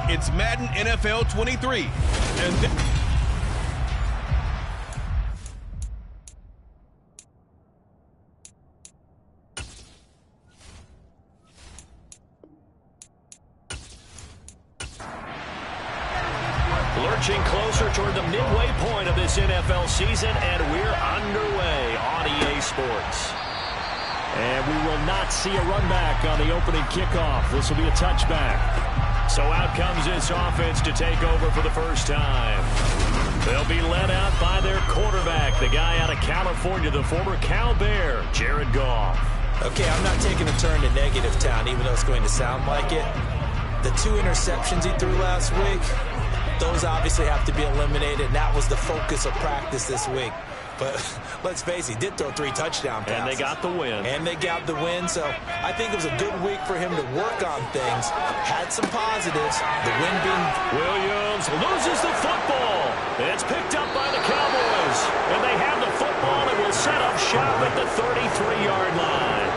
It's Madden NFL 23. And lurching closer toward the midway point of this NFL season, and we're underway on EA Sports. And we will not see a run back on the opening kickoff. This will be a touchback. So out comes this offense to take over for the first time. They'll be led out by their quarterback, the guy out of California, the former Cal Bear, Jared Goff. Okay, I'm not taking a turn to negative town, even though it's going to sound like it. The 2 interceptions he threw last week, those obviously have to be eliminated, and that was the focus of practice this week. But let's face it, he did throw 3 touchdown passes. And they got the win. So I think it was a good week for him to work on things. Had some positives. The win being... Williams loses the football. It's picked up by the Cowboys. And they have the football and will set up shop at the 33-yard line.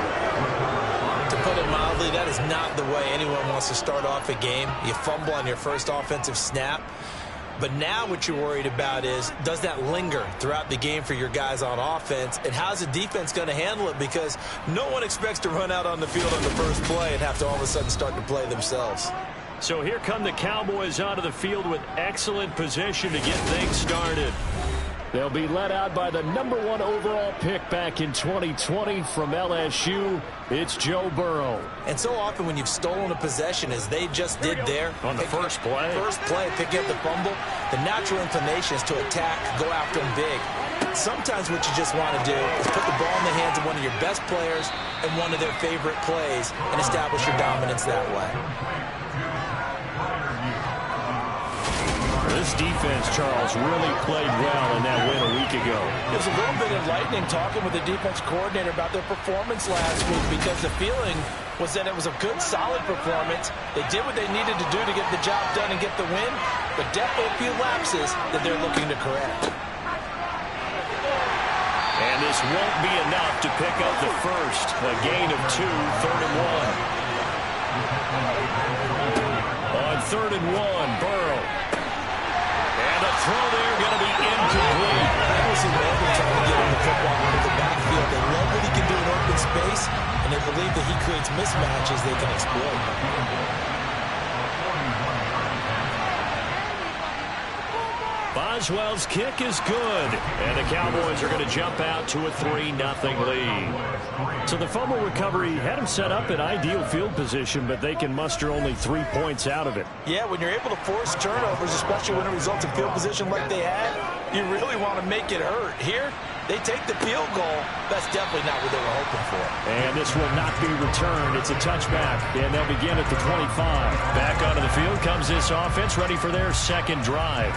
To put it mildly, that is not the way anyone wants to start off a game. You fumble on your first offensive snap. But now what you're worried about is, does that linger throughout the game for your guys on offense? And how's the defense going to handle it? Because no one expects to run out on the field on the first play and have to all of a sudden start to play themselves. So here come the Cowboys onto the field with excellent position to get things started. They'll be led out by the #1 overall pick back in 2020 from LSU. It's Joe Burrow. And so often when you've stolen a possession, as they just did there, on the first play, picking up the fumble, the natural inclination is to attack, go after them big. Sometimes what you just want to do is put the ball in the hands of one of your best players and one of their favorite plays and establish your dominance that way. This defense, Charles, really played well in that win a week ago. It was a little bit enlightening talking with the defense coordinator about their performance last week, because the feeling was that it was a good, solid performance. They did what they needed to do to get the job done and get the win, but definitely a few lapses that they're looking to correct. And this won't be enough to pick up the first. A gain of 2, 3rd and 1. On 3rd and 1, Burrow. And the throw there going to be incomplete. I don't see Logan trying to get him the football into the backfield. They love what he can do in open space, and they believe that he creates mismatches they can exploit. Boswell's kick is good, and the Cowboys are going to jump out to a 3-0 lead. So the fumble recovery had him set up in ideal field position, but they can muster only 3 points out of it. Yeah, when you're able to force turnovers, especially when it results in field position like they had, you really want to make it hurt. Here, they take the field goal. That's definitely not what they were hoping for. And this will not be returned. It's a touchback, and they'll begin at the 25. Back onto the field comes this offense, ready for their second drive.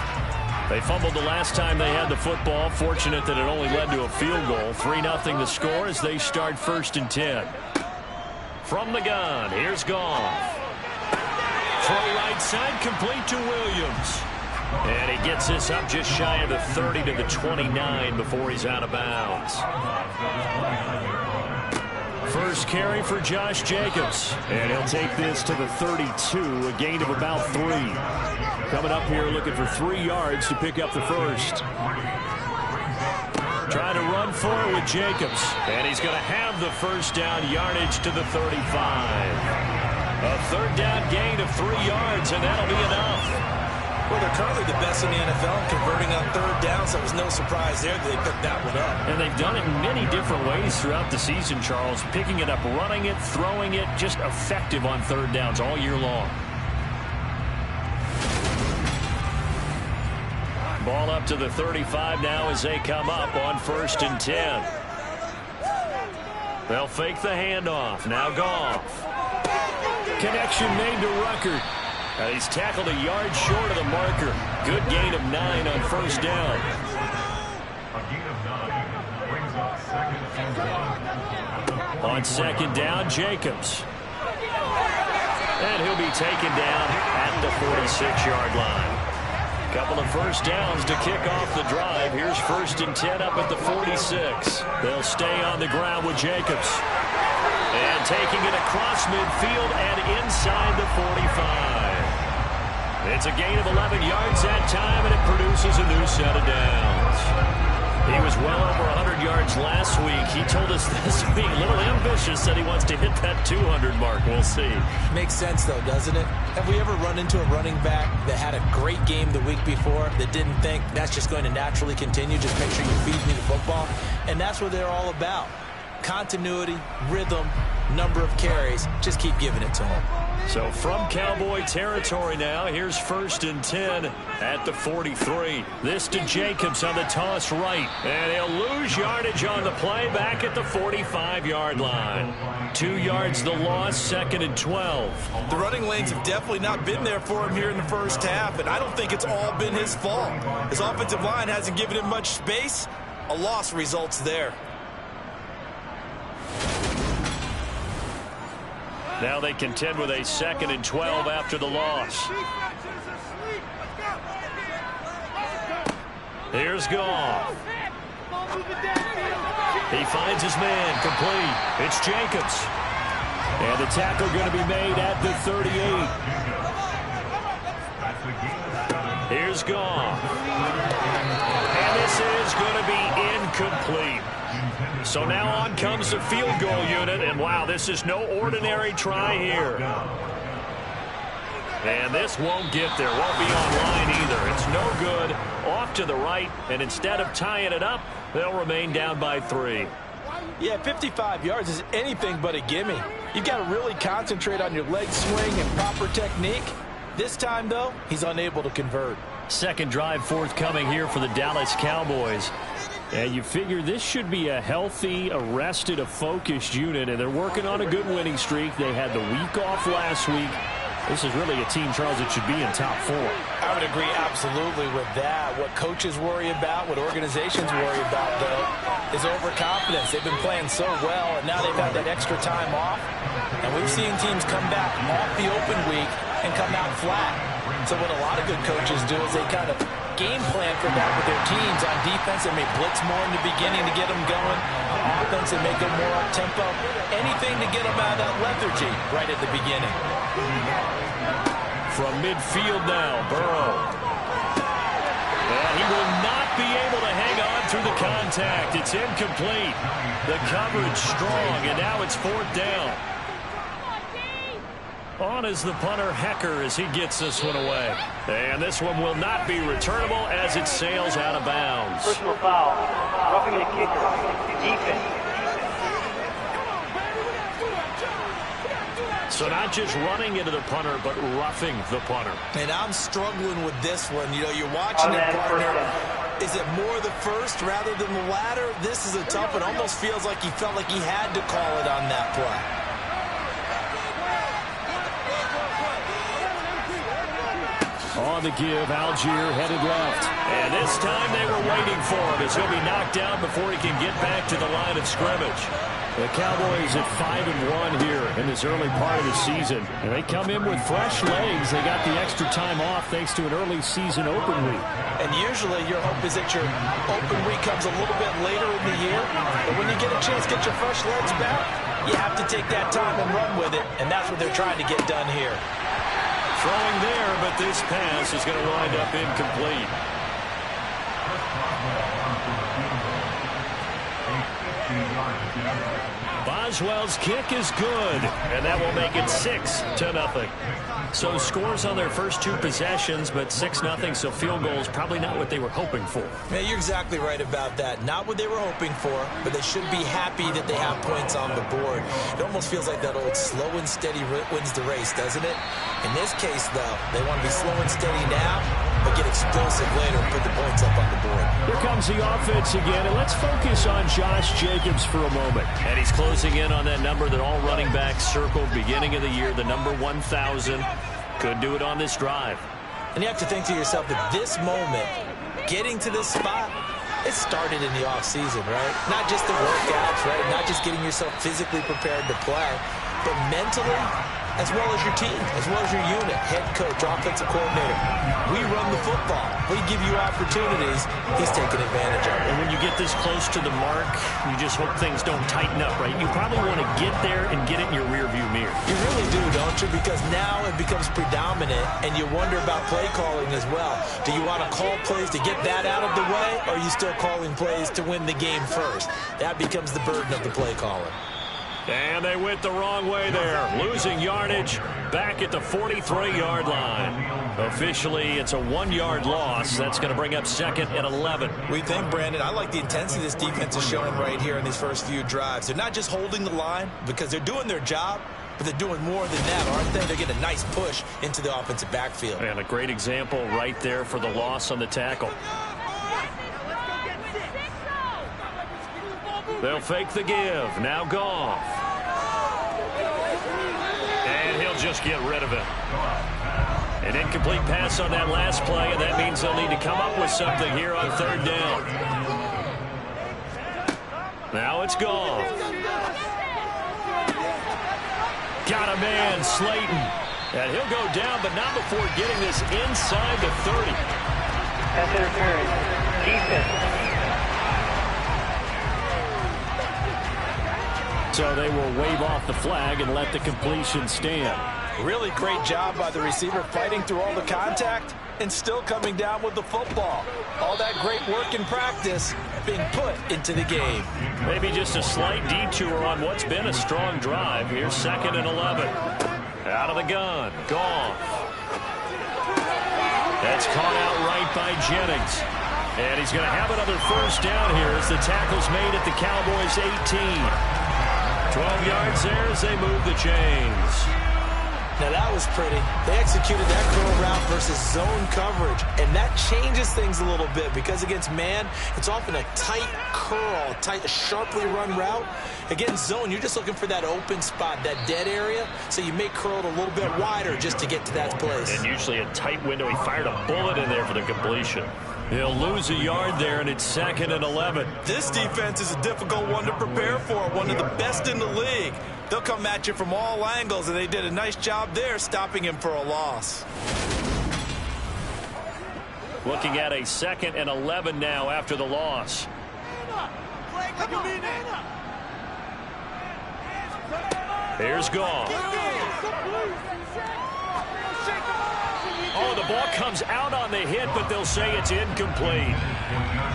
They fumbled the last time they had the football. Fortunate that it only led to a field goal. 3-0 the score as they start 1st and 10. From the gun, here's Goff. Throw right side, complete to Williams. And he gets this up just shy of the 30 to the 29 before he's out of bounds. First carry for Josh Jacobs. And he'll take this to the 32, a gain of about 3. Coming up here looking for 3 yards to pick up the first. Trying to run for it with Jacobs. And he's going to have the first down, yardage to the 35. A 3rd down gain of 3 yards, and that'll be enough. Well, they're currently the best in the NFL in converting on 3rd down, so it was no surprise there that they picked that one up. And they've done it in many different ways throughout the season, Charles. Picking it up, running it, throwing it, just effective on 3rd downs all year long. Ball up to the 35 now as they come up on 1st and 10. They'll fake the handoff. Now Goff. Connection made to Ruckert. He's tackled a yard short of the marker. Good gain of 9 on 1st down. On 2nd down, Jacobs. And he'll be taken down at the 46-yard line. Couple of 1st downs to kick off the drive. Here's 1st and 10 up at the 46. They'll stay on the ground with Jacobs. And taking it across midfield and inside the 45. It's a gain of 11 yards that time, and it produces a new set of downs. He was well over 100 yards last week. He told us this week, a little ambitious, said he wants to hit that 200 mark. We'll see. Makes sense, though, doesn't it? Have we ever run into a running back that had a great game the week before that didn't think that's just going to naturally continue? Just make sure you feed me the football. And that's what they're all about. Continuity, rhythm, number of carries. Just keep giving it to him. So from Cowboy territory now, here's 1st and 10 at the 43. This to Jacobs on the toss right. And he'll lose yardage on the play back at the 45-yard line. 2 yards the loss, 2nd and 12. The running lanes have definitely not been there for him here in the first half, and I don't think it's all been his fault. His offensive line hasn't given him much space. A loss results there. Now they contend with a 2nd and 12 after the loss. Here's Goff. He finds his man, complete. It's Jacobs. And the tackle going to be made at the 38. Here's Goff. And this is going to be incomplete. So now on comes the field goal unit, and wow, this is no ordinary try here. And this won't get there, won't be online either. It's no good, off to the right, and instead of tying it up, they'll remain down by 3. Yeah, 55 yards is anything but a gimme. You've got to really concentrate on your leg swing and proper technique. This time, though, he's unable to convert. Second drive forthcoming here for the Dallas Cowboys. And you figure this should be a healthy, a rested, a focused unit, and they're working on a good winning streak. They had the week off last week. This is really a team, Charles, that should be in top 4. I would agree absolutely with that. What coaches worry about, what organizations worry about, though, is overconfidence. They've been playing so well, and now they've had that extra time off. And we've seen teams come back off the open week and come out flat. So what a lot of good coaches do is they kind of game plan for that with their teams. On defense, they may blitz more in the beginning to get them going. On offense, they may go more up-tempo. Anything to get them out of that lethargy right at the beginning. From midfield now, Burrow. And he will not be able to hang on through the contact. It's incomplete. The coverage strong, and now it's 4th down. On is the punter, Hecker, as he gets this one away. And this one will not be returnable as it sails out of bounds. Personal foul. Roughing the kicker. Defense. So not just running into the punter, but roughing the punter. And I'm struggling with this one. You know, you're watching it, partner. Is it more the first rather than the latter? This is a tough one. Almost feels like he felt like he had to call it on that play. On the give, Algier headed left. And this time they were waiting for him as he'll be knocked down before he can get back to the line of scrimmage. The Cowboys at 5-1 here in this early part of the season. And they come in with fresh legs. They got the extra time off thanks to an early season open week. And usually your hope is that your open week comes a little bit later in the year. But when you get a chance to get your fresh legs back, you have to take that time and run with it. And that's what they're trying to get done here. Throwing there, but this pass is going to wind up incomplete. Boswell's kick is good, and that will make it 6-0. So scores on their first 2 possessions, but 6-0, so field goals probably not what they were hoping for. Man, you're exactly right about that. Not what they were hoping for, but they should be happy that they have points on the board. It almost feels like that old slow and steady wins the race, doesn't it? In this case, though, they want to be slow and steady now, but get explosive later and put the points up on the board. Here comes the offense again, and let's focus on Josh Jacobs for a moment. And he's closing in on that number that all running backs circled beginning of the year, the number 1,000. Could do it on this drive. And you have to think to yourself that this moment, getting to this spot, it started in the offseason, right? Not just the workouts, right? Not just getting yourself physically prepared to play, but mentally, as well as your team, as well as your unit, head coach, offensive coordinator. We run the football. We give you opportunities. He's taking advantage of it. And when you get this close to the mark, you just hope things don't tighten up, right? You probably want to get there and get it in your rearview mirror. You really do, don't juncture because now it becomes predominant, and you wonder about play calling as well. Do you want to call plays to get that out of the way, or are you still calling plays to win the game first? That becomes the burden of the play caller. And they went the wrong way there, losing yardage back at the 43-yard line. Officially, it's a 1-yard loss. That's going to bring up 2nd and 11. We think, Brandon, I like the intensity this defense is showing right here in these first few drives. They're not just holding the line because they're doing their job, but they're doing more than that, aren't they? They're getting a nice push into the offensive backfield. And a great example right there for the loss on the tackle. They'll fake the give. Now Goff. And he'll just get rid of it. An incomplete pass on that last play, and that means they'll need to come up with something here on 3rd down. Now it's Goff. Got a man, Slayton. And he'll go down, but not before getting this inside the 30. Pass interference. Defense. So they will wave off the flag and let the completion stand. Really great job by the receiver fighting through all the contact and still coming down with the football. All that great work in practice being put into the game. Maybe just a slight detour on what's been a strong drive. Here's 2nd and 11. Out of the gun. Goff. That's caught out right by Jennings. And he's going to have another first down here as the tackle's made at the Cowboys' 18. 12 yards there as they move the chains. Now that was pretty. They executed that curl route versus zone coverage, and that changes things a little bit because against man, it's often a tight curl, a sharply run route. Against zone, you're just looking for that open spot, that dead area, so you may curl it a little bit wider just to get to that place. And usually a tight window. He fired a bullet in there for the completion. He'll lose a yard there, and it's 2nd and 11. This defense is a difficult one to prepare for, one of the best in the league. They'll come at you from all angles, and they did a nice job there stopping him for a loss. Looking at a 2nd and 11 now after the loss. Here's Goff. Oh, the ball comes out on the hit, but they'll say it's incomplete.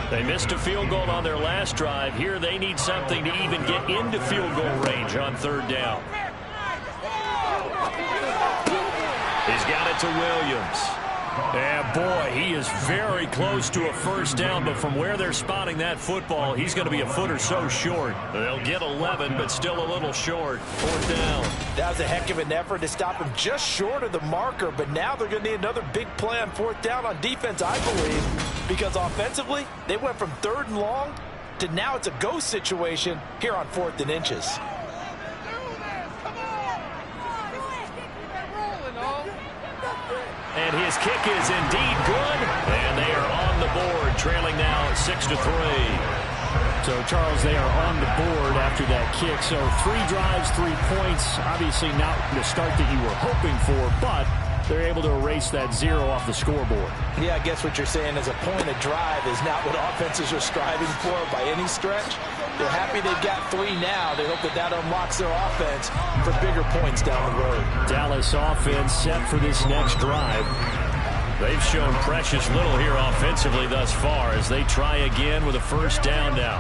They missed a field goal on their last drive. Here they need something to even get into field goal range on 3rd down. He's got it to Williams. And boy, he is very close to a first down, but from where they're spotting that football, he's going to be a foot or so short. They'll get 11, but still a little short. 4th down. That was a heck of an effort to stop him just short of the marker, but now they're going to need another big play on 4th down on defense, I believe, because offensively, they went from 3rd and long to now it's a go situation here on 4th and inches. And his kick is indeed good. And they are on the board, trailing now 6-3. So, Charles, they are on the board after that kick. So 3 drives, 3 points. Obviously not the start that you were hoping for, but they're able to erase that 0 off the scoreboard. Yeah, I guess what you're saying is a point of drive is not what offenses are striving for by any stretch. They're happy they've got 3 now. They hope that that unlocks their offense for bigger points down the road. Dallas offense set for this next drive. They've shown precious little here offensively thus far as they try again with a first down now.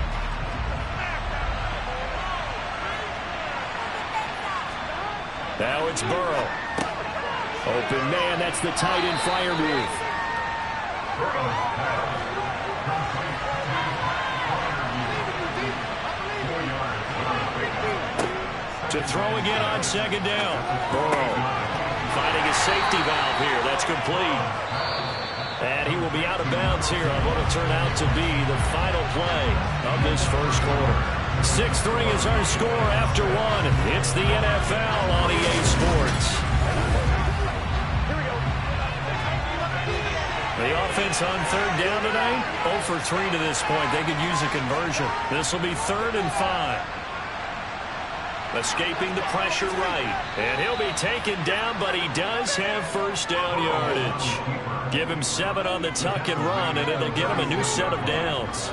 Now it's Burrow. Open man, that's the tight end flyer move. To throw again on 2nd down. Burrow finding a safety valve here. That's complete. And he will be out of bounds here on what will turn out to be the final play of this first quarter. 6-3 is our score after 1. It's the NFL on EA Sports. The offense on 3rd down today, 0 for 3 to this point. They could use a conversion. This will be 3rd and 5. Escaping the pressure right. And he'll be taken down, but he does have first down yardage. Give him 7 on the tuck and run, and it'll get him a new set of downs.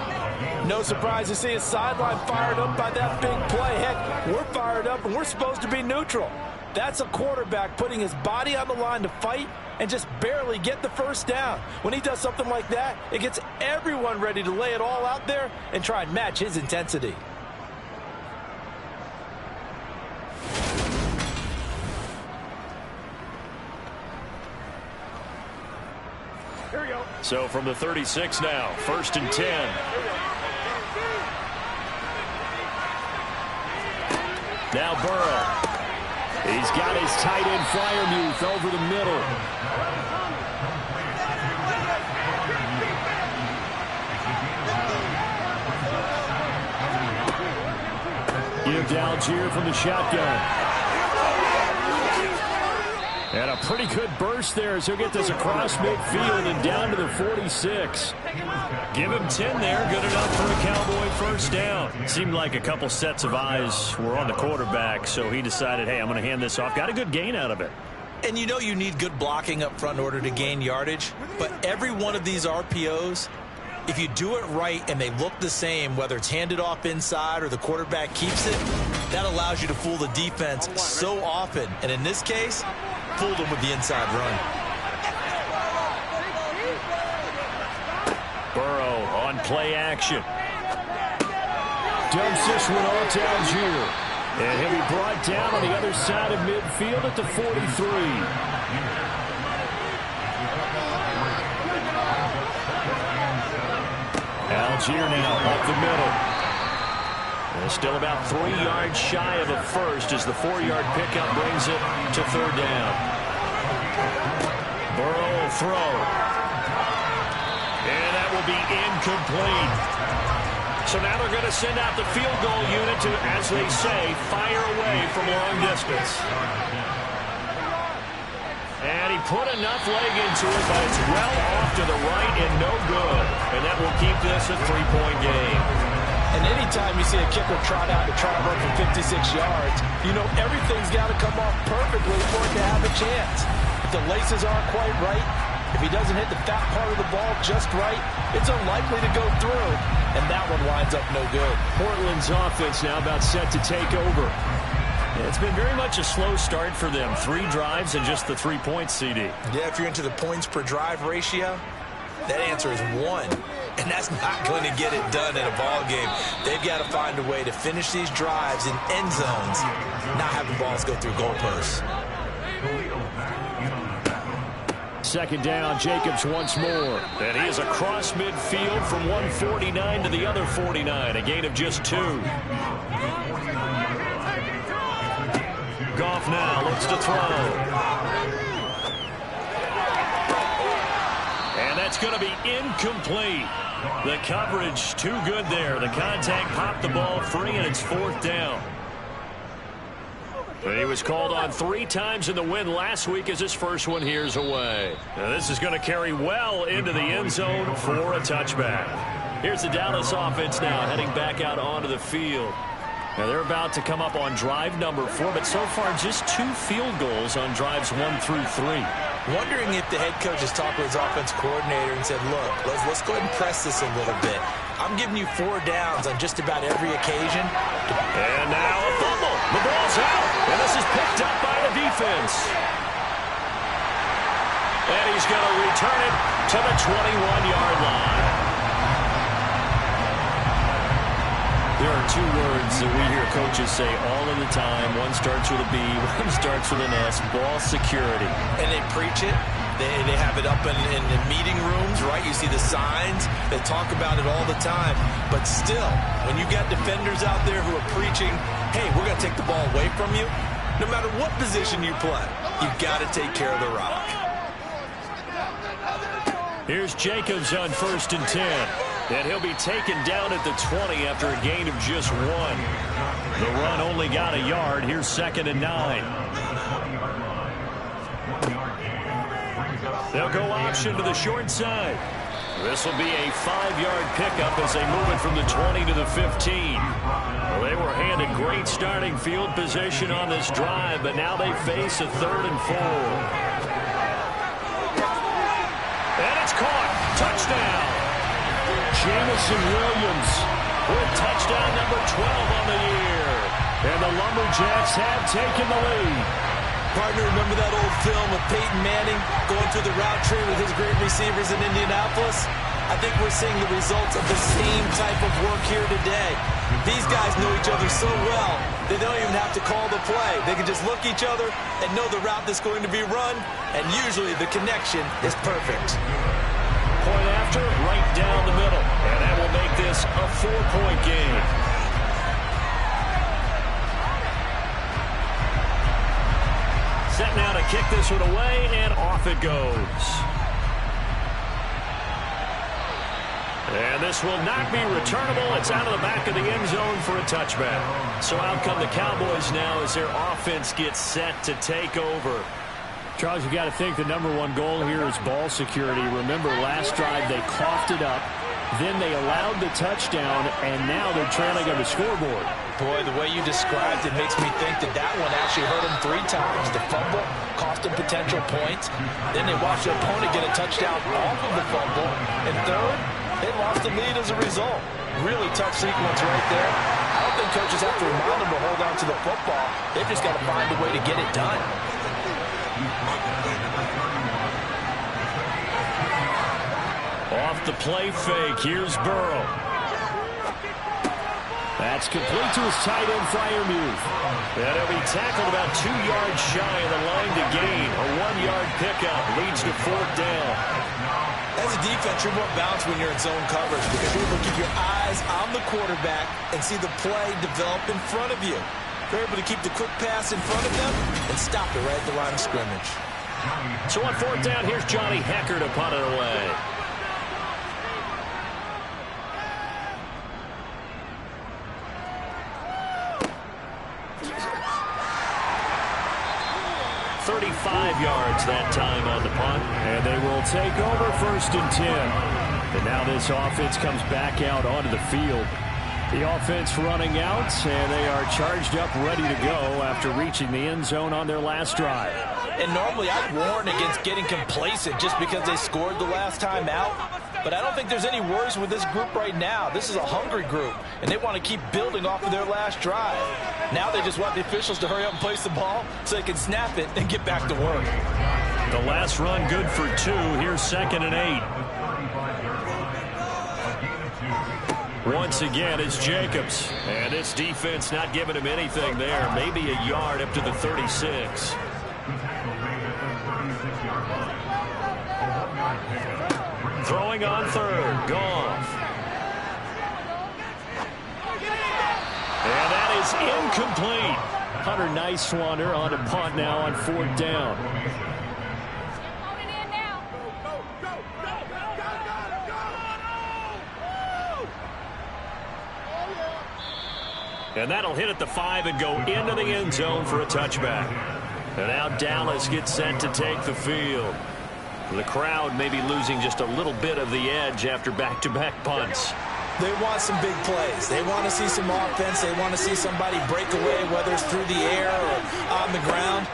No surprise to see his sideline fired up by that big play. Heck, we're fired up, and we're supposed to be neutral. That's a quarterback putting his body on the line to fight and just barely get the first down. When he does something like that, it gets everyone ready to lay it all out there and try and match his intensity. Here we go. So from the 36 now, 1st and 10. Now Burrow. He's got his tight end Fryermuth over the middle. Give to Algier from the shotgun. And a pretty good burst there as he'll get this across midfield and down to the 46. Give him 10 there. Good enough for a Cowboy first down. Seemed like a couple sets of eyes were on the quarterback, so he decided, hey, I'm going to hand this off. Got a good gain out of it. And you know you need good blocking up front in order to gain yardage, but every one of these RPOs, if you do it right and they look the same, whether it's handed off inside or the quarterback keeps it, that allows you to fool the defense so often. And in this case, fooled them with the inside run. Burrow on play action. Dumps this one off to Algier. And he'll be brought down on the other side of midfield at the 43. Algier now up the middle. And still about 3 yards shy of a first as the 4-yard pickup brings it to 3rd down. Burrow will throw. And that will be incomplete. So now they're going to send out the field goal unit to, as they say, fire away from long distance. And he put enough leg into it, but it's well off to the right and no good. And that will keep this a 3-point game. And anytime you see a kicker trot out to try to run for 56 yards, you know everything's got to come off perfectly for it to have a chance. If the laces aren't quite right, if he doesn't hit the fat part of the ball just right, it's unlikely to go through, and that one winds up no good. Portland's offense now about set to take over. It's been very much a slow start for them. 3 drives and just the 3 points, CD. Yeah, if you're into the points per drive ratio, that answer is 1. And that's not going to get it done in a ball game. They've got to find a way to finish these drives in end zones, not having balls go through goalposts. 2nd down, Jacobs once more. And he is across midfield from 149 to the other 49, a gain of just 2. Goff now looks to throw. And that's going to be incomplete. The coverage too good there. The contact popped the ball free, and it's 4th down. But he was called on 3 times in the win last week as his first one here's away. Now this is going to carry well into the end zone for a touchback. Here's the Dallas offense now heading back out onto the field. Now they're about to come up on drive number 4, but so far just 2 field goals on drives 1 through 3. Wondering if the head coach has talked with his offense coordinator and said, look, let's go ahead and press this a little bit. I'm giving you 4 downs on just about every occasion. And now a fumble. The ball's out. And this is picked up by the defense. And he's going to return it to the 21-yard line. There are 2 words that we hear coaches say all of the time. One starts with a B, one starts with an S, ball security. And they preach it. They have it up in meeting rooms, right? You see the signs. They talk about it all the time. But still, when you got defenders out there who are preaching, hey, we're going to take the ball away from you, no matter what position you play, you've got to take care of the rock. Here's Jacobs on 1st and 10. And he'll be taken down at the 20 after a gain of just 1. The run only got a yard. Here's 2nd and 9. They'll go option to the short side. This will be a 5-yard pickup as they move it from the 20 to the 15. Well, they were handed great starting field position on this drive, but now they face a 3rd and 4. And it's caught. Touchdown. Jamison Williams with touchdown number 12 on the year. And the Lumberjacks have taken the lead. Partner, remember that old film of Peyton Manning going through the route tree with his great receivers in Indianapolis? I think we're seeing the results of the same type of work here today. These guys know each other so well, they don't even have to call the play. They can just look each other and know the route that's going to be run, and usually the connection is perfect. Point after, right down the middle. And that will make this a 4-point game. Set now to kick this one away, and off it goes. And this will not be returnable. It's out of the back of the end zone for a touchback. So out come the Cowboys now as their offense gets set to take over. Charles, you got to think the #1 goal here is ball security. Remember, last drive they coughed it up. Then they allowed the touchdown, and now they're trailing on the scoreboard. Boy, the way you described it makes me think that that one actually hurt them 3 times. The fumble cost them potential points. Then they watched their opponent get a touchdown off of the fumble. And third, they lost the lead as a result. Really tough sequence right there. I don't think coaches have to remind them to hold on to the football. They've just got to find a way to get it done. Off the play fake, here's Burrow. That's complete to his tight end, Freiermuth. And he'll be tackled about 2 yards shy of the line to gain. A 1-yard pickup leads to 4th down. As a defense, you're more balanced when you're in zone coverage because you're able to keep your eyes on the quarterback and see the play develop in front of you. You're able to keep the quick pass in front of them and stop it right at the line of scrimmage. So on 4th down, here's Johnny Hecker to punt it away. Yards that time on the punt. And they will take over 1st and 10. And now this offense comes back out onto the field. The offense running out, and they are charged up, ready to go after reaching the end zone on their last drive. And normally I'd warn against getting complacent just because they scored the last time out. But I don't think there's any worries with this group right now. This is a hungry group, and they want to keep building off of their last drive. Now they just want the officials to hurry up and place the ball so they can snap it and get back to work. The last run good for 2. Here's 2nd and 8. Once again, it's Jacobs. And this defense not giving him anything there. Maybe a yard up to the 36. Throwing on 3rd. Goff. And that is incomplete. Hunter Nicewander on a punt now on 4th down. And that'll hit at the 5 and go into the end zone for a touchback. And now Dallas gets set to take the field. The crowd may be losing just a little bit of the edge after back-to-back punts. They want some big plays. They want to see some offense. They want to see somebody break away, whether it's through the air or on the ground.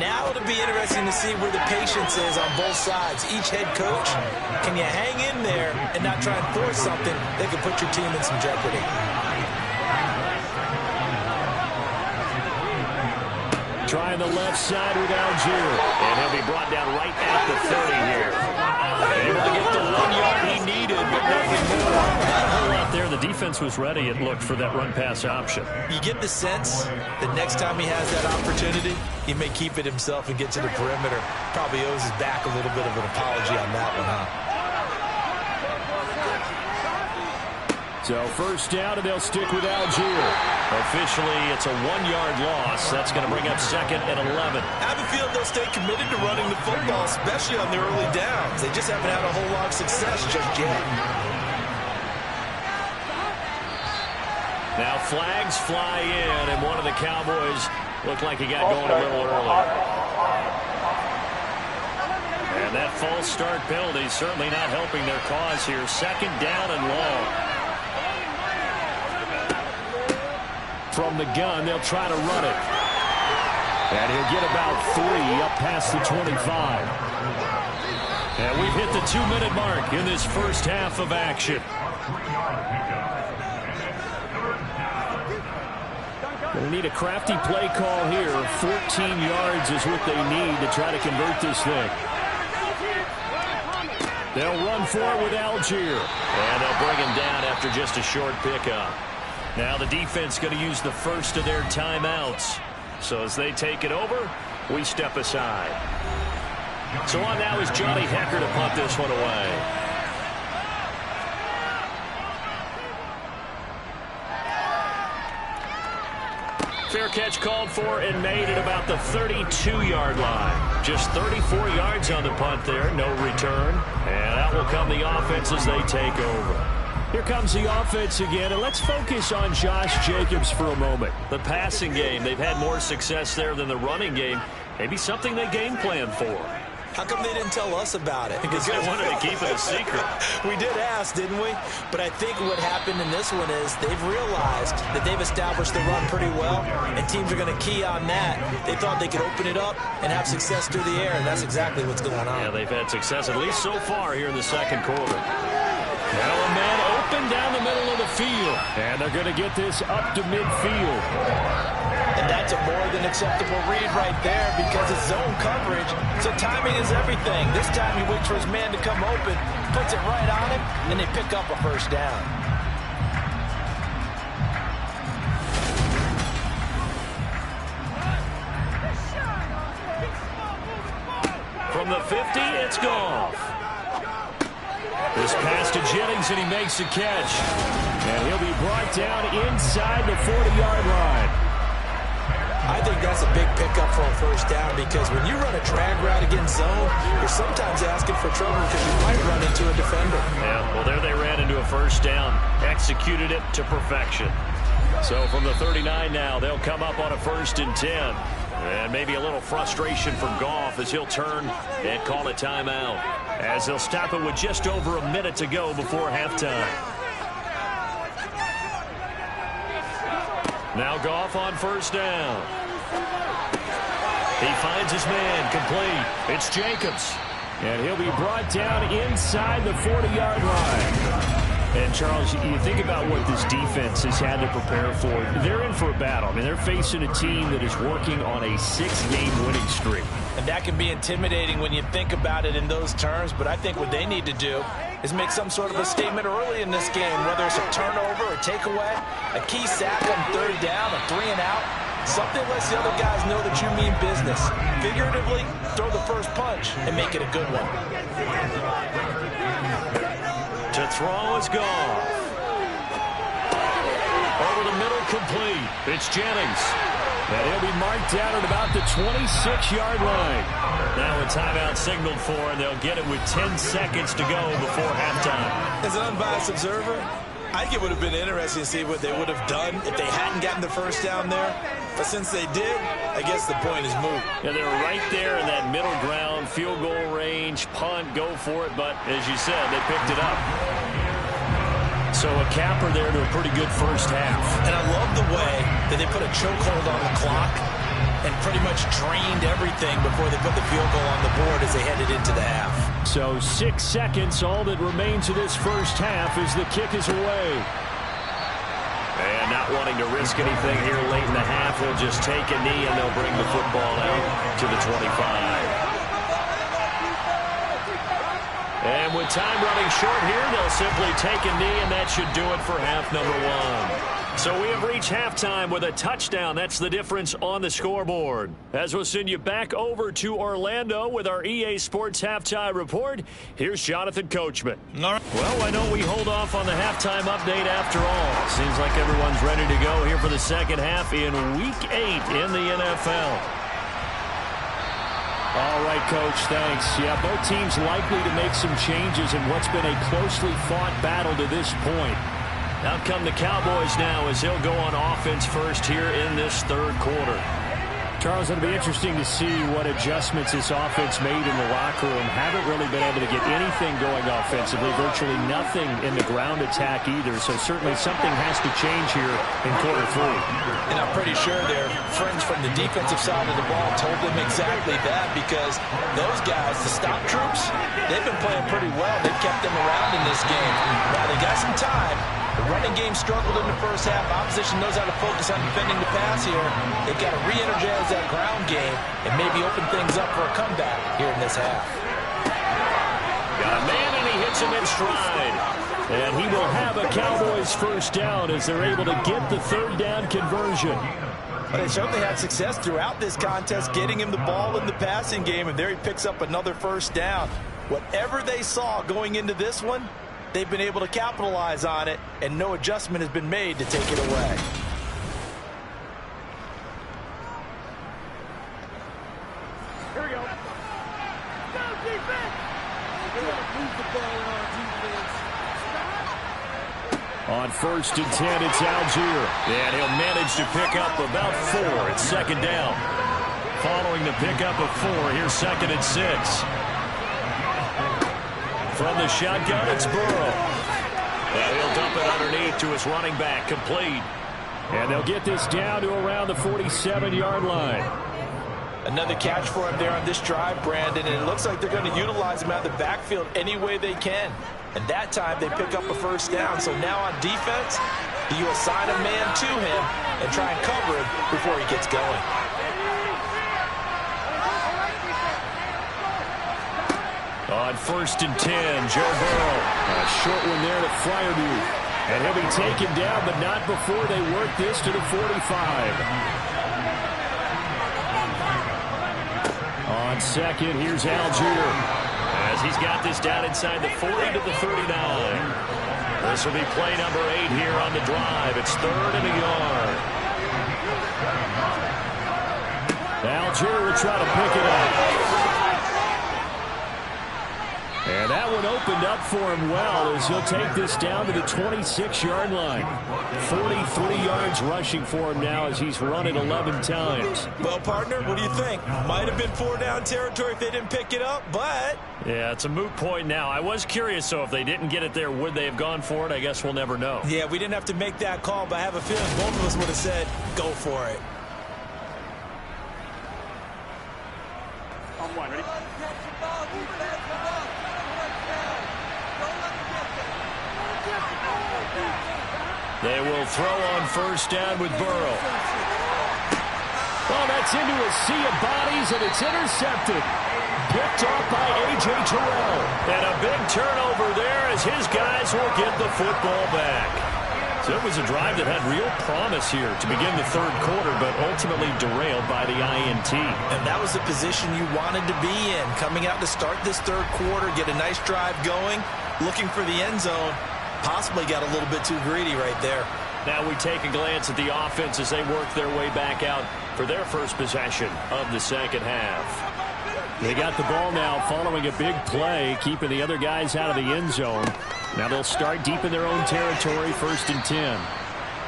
Now it'll be interesting to see where the patience is on both sides. Each head coach, can you hang in there and not try and force something that could put your team in some jeopardy? Trying the left side with Algier. And he'll be brought down right at the 30 here. Able to get the 1 yard he needed, but nothing more. Not a whole lot there. The defense was ready, it looked, for that run-pass option. You get the sense that next time he has that opportunity, he may keep it himself and get to the perimeter. Probably owes his back a little bit of an apology on that one, huh? So 1st down, and they'll stick with Algier. Officially, it's a 1-yard loss. That's going to bring up 2nd and 11. I have a feeling they'll stay committed to running the football, especially on their early downs. They just haven't had a whole lot of success just yet. Now flags fly in, and one of the Cowboys looked like he got going a little early. And that false start penalty certainly not helping their cause here. 2nd down and long. From the gun, they'll try to run it. And he'll get about 3 up past the 25. And we've hit the 2-minute mark in this first half of action. They need a crafty play call here. 14 yards is what they need to try to convert this thing. They'll run for it with Algier. And they'll bring him down after just a short pickup. Now the defense going to use the first of their timeouts. So as they take it over, we step aside. So on now is Johnny Hecker to punt this one away. Fair catch called for and made at about the 32-yard line. Just 34 yards on the punt there, no return. And out will come the offense as they take over. Here comes the offense again, and let's focus on Josh Jacobs for a moment. The passing game, they've had more success there than the running game. Maybe something they game plan for. How come they didn't tell us about it? Because they wanted to keep it a secret. We did ask, didn't we? But I think what happened in this one is they've realized that they've established the run pretty well, and teams are going to key on that. They thought they could open it up and have success through the air, and that's exactly what's going on. Yeah, they've had success at least so far here in the second quarter. Now a man open down the middle of the field, and they're going to get this up to midfield. And that's a more than acceptable read right there because it's zone coverage, so timing is everything. This time he waits for his man to come open, puts it right on him, and they pick up a first down. From the 50, it's Goff. This pass to Jennings, and he makes the catch. And he'll be brought down inside the 40-yard line. I think that's a big pickup for a first down because when you run a drag route against zone, you're sometimes asking for trouble because you might run into a defender. Yeah, well, there they ran into a first down. Executed it to perfection. So from the 39 now, they'll come up on a 1st and 10. And maybe a little frustration for Goff as he'll turn and call a timeout. As they'll stop it with just over a minute to go before halftime. Now Goff on 1st down. He finds his man complete. It's Jacobs. And he'll be brought down inside the 40-yard line. And, Charles, you think about what this defense has had to prepare for. They're in for a battle. I mean, they're facing a team that is working on a 6-game winning streak. And that can be intimidating when you think about it in those terms, but I think what they need to do is make some sort of a statement early in this game, whether it's a turnover or takeaway, a key sack on 3rd down, a 3 and out. Something lets the other guys know that you mean business. Figuratively, throw the first punch and make it a good one. To throw is Goff. Over the middle, complete. It's Jennings. And he'll be marked down at about the 26-yard line. Now a timeout signaled for, and they'll get it with 10 seconds to go before halftime. As an unbiased observer, I think it would have been interesting to see what they would have done if they hadn't gotten the first down there. But since they did, I guess the point is moot. Yeah, they're right there in that middle ground, field goal range, punt, go for it. But as you said, they picked it up. So a capper there to a pretty good first half. And I love the way that they put a chokehold on the clock and pretty much drained everything before they put the field goal on the board as they headed into the half. So 6 seconds, all that remains of this first half as the kick is away. And not wanting to risk anything here late in the half, they'll just take a knee and they'll bring the football out to the 25. And with time running short here, they'll simply take a knee, and that should do it for half number 1. So we have reached halftime with a touchdown. That's the difference on the scoreboard. As we'll send you back over to Orlando with our EA Sports Halftime Report, here's Jonathan Coachman. Well, I know we hold off on the halftime update after all. Seems like everyone's ready to go here for the second half in Week 8 in the NFL. All right, Coach, thanks. Yeah, both teams likely to make some changes in what's been a closely fought battle to this point. Out come the Cowboys now as he'll go on offense first here in this 3rd quarter. Charles, it'll be interesting to see what adjustments this offense made in the locker room. Haven't really been able to get anything going offensively, virtually nothing in the ground attack either. So certainly something has to change here in quarter 3. And I'm pretty sure their friends from the defensive side of the ball told them exactly that because those guys, the stop troops, they've been playing pretty well. They've kept them around in this game. Now they got some time, The running game struggled in the first half. Opposition knows how to focus on defending the pass here. They've got to re-energize that ground game and maybe open things up for a comeback here in this half. Got a man, and he hits him in stride. And he will have a Cowboys first down as they're able to get the third down conversion. But they certainly had success throughout this contest, getting him the ball in the passing game, and there he picks up another first down. Whatever they saw going into this one, they've been able to capitalize on it, and no adjustment has been made to take it away. Here we go. Go, defense! Move the ball in our defense. On 1st and 10, it's Algier. And he'll manage to pick up about 4. It's second down. Following the pickup of 4, here's 2nd and 6. From the shotgun, it's Burrow. And he'll dump it underneath to his running back, complete. And they'll get this down to around the 47-yard line. Another catch for him there on this drive, Brandon, and it looks like they're going to utilize him out of the backfield any way they can. And that time they pick up a first down. So now on defense, do you assign a man to him and try and cover him before he gets going? On 1st and 10, Joe Burrow. A short one there to Fryermuth. And he'll be taken down, but not before they work this to the 45. On 2nd, here's Algier. As he's got this down inside the 40 to the 39. This will be play number 8 here on the drive. It's 3rd and a yard. Algier will try to pick it up. And that one opened up for him well as he'll take this down to the 26-yard line. 43 yards rushing for him now as he's run it 11 times. Well, partner, what do you think? Might have been 4-down territory if they didn't pick it up, but... Yeah, it's a moot point now. I was curious, so if they didn't get it there, would they have gone for it? I guess we'll never know. Yeah, we didn't have to make that call, but I have a feeling both of us would have said, go for it. On one, ready? They will throw on 1st down with Burrow. Oh, that's into a sea of bodies, and it's intercepted. Picked off by A.J. Terrell. And a big turnover there as his guys will get the football back. So it was a drive that had real promise here to begin the 3rd quarter, but ultimately derailed by the INT. And that was the position you wanted to be in. Coming out to start this 3rd quarter, get a nice drive going, looking for the end zone. Possibly got a little bit too greedy right there. Now we take a glance at the offense as they work their way back out for their first possession of the second half. They got the ball now following a big play, keeping the other guys out of the end zone. Now they'll start deep in their own territory, 1st and 10.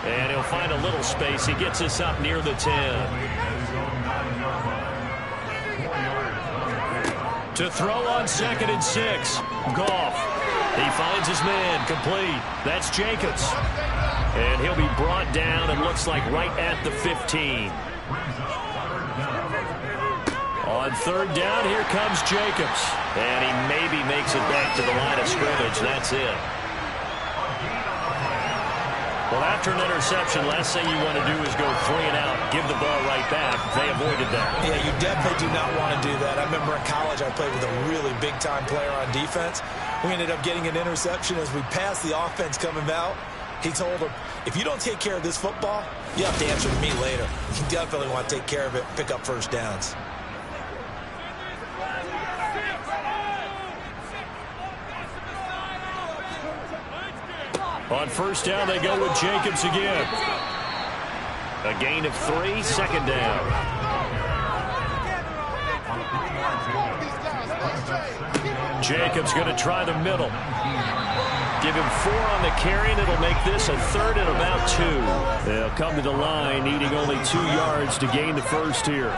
And he'll find a little space. He gets us up near the 10. To throw on 2nd and 6. Goff. He finds his man, complete. That's Jacobs. And he'll be brought down and looks like right at the 15. On 3rd down, here comes Jacobs. And he maybe makes it back to the line of scrimmage. That's it. Well, after an interception, last thing you want to do is go 3 and out, give the ball right back. They avoided that. Yeah, you definitely do not want to do that. I remember in college I played with a really big-time player on defense. We ended up getting an interception as we passed the offense coming out. He told him, if you don't take care of this football, you have to answer to me later. You definitely want to take care of it, pick up first downs. On 1st down, they go with Jacobs again. A gain of 3, 2nd down. Jacobs going to try the middle. Give him 4 on the carry, and it'll make this a 3rd and about 2. They'll come to the line, needing only 2 yards to gain the first here.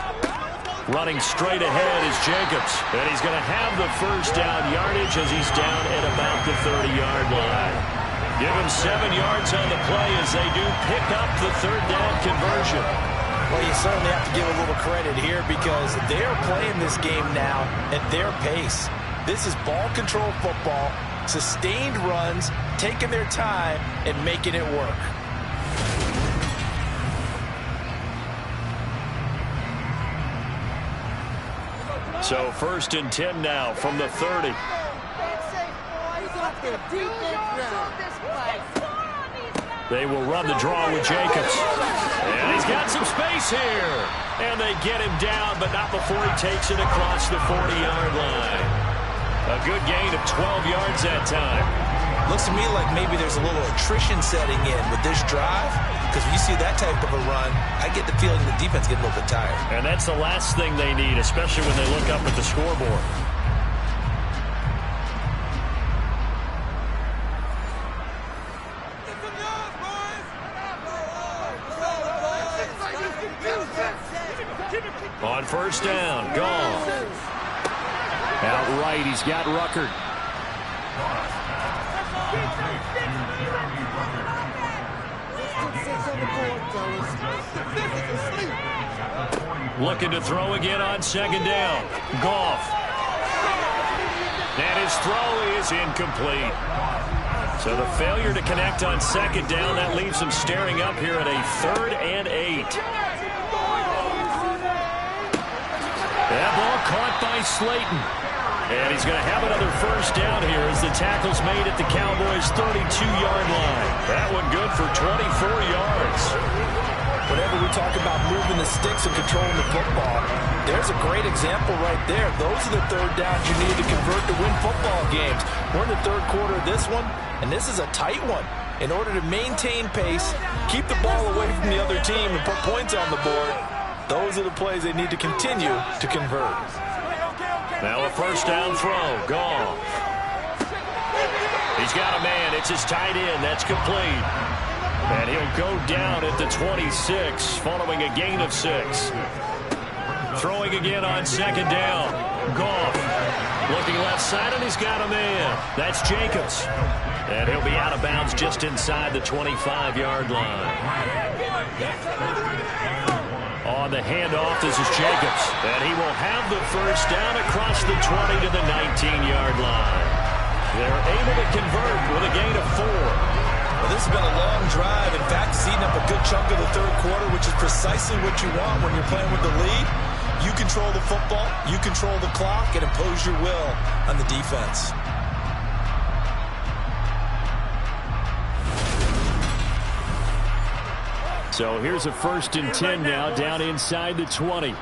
Running straight ahead is Jacobs, and he's going to have the first down yardage as he's down at about the 30-yard line. Give him 7 yards on the play as they do pick up the 3rd down conversion. Well, you certainly have to give a little credit here because they're playing this game now at their pace. This is ball control football. sustained runs, taking their time, and making it work. So 1st and 10 now from the 30. They will run the draw with Jacobs. And he's got some space here. And they get him down, but not before he takes it across the 40-yard line. A good gain of 12 yards that time. Looks to me like maybe there's a little attrition setting in with this drive, because when you see that type of a run, I get the feeling the defense get a little bit tired. And that's the last thing they need, especially when they look up at the scoreboard. On 1st down, Goff. Outright, he's got Ruckert. Looking to throw again on 2nd down. Goff. And his throw is incomplete. So the failure to connect on 2nd down, that leaves him staring up here at a 3rd and 8. That ball caught by Slayton. And he's going to have another 1st down here as the tackle's made at the Cowboys' 32-yard line. That one good for 24 yards. Whenever we talk about moving the sticks and controlling the football, there's a great example right there. Those are the 3rd downs you need to convert to win football games. We're in the 3rd quarter of this one, and this is a tight one. In order to maintain pace, keep the ball away from the other team, and put points on the board, those are the plays they need to continue to convert. Now a 1st down throw. Goff. He's got a man. It's his tight end. That's complete. And he'll go down at the 26 following a gain of 6. Throwing again on 2nd down. Goff. Looking left side, and he's got a man. That's Jacobs. And he'll be out of bounds just inside the 25-yard line. On the handoff, this is Jacobs. And he will have the 1st down across the 20 to the 19-yard line. They're able to convert with a gain of 4. Well, this has been a long drive. In fact, it's eating up a good chunk of the 3rd quarter, which is precisely what you want when you're playing with the lead. You control the football, you control the clock, and impose your will on the defense. So here's a 1st and 10 now, down inside the 20.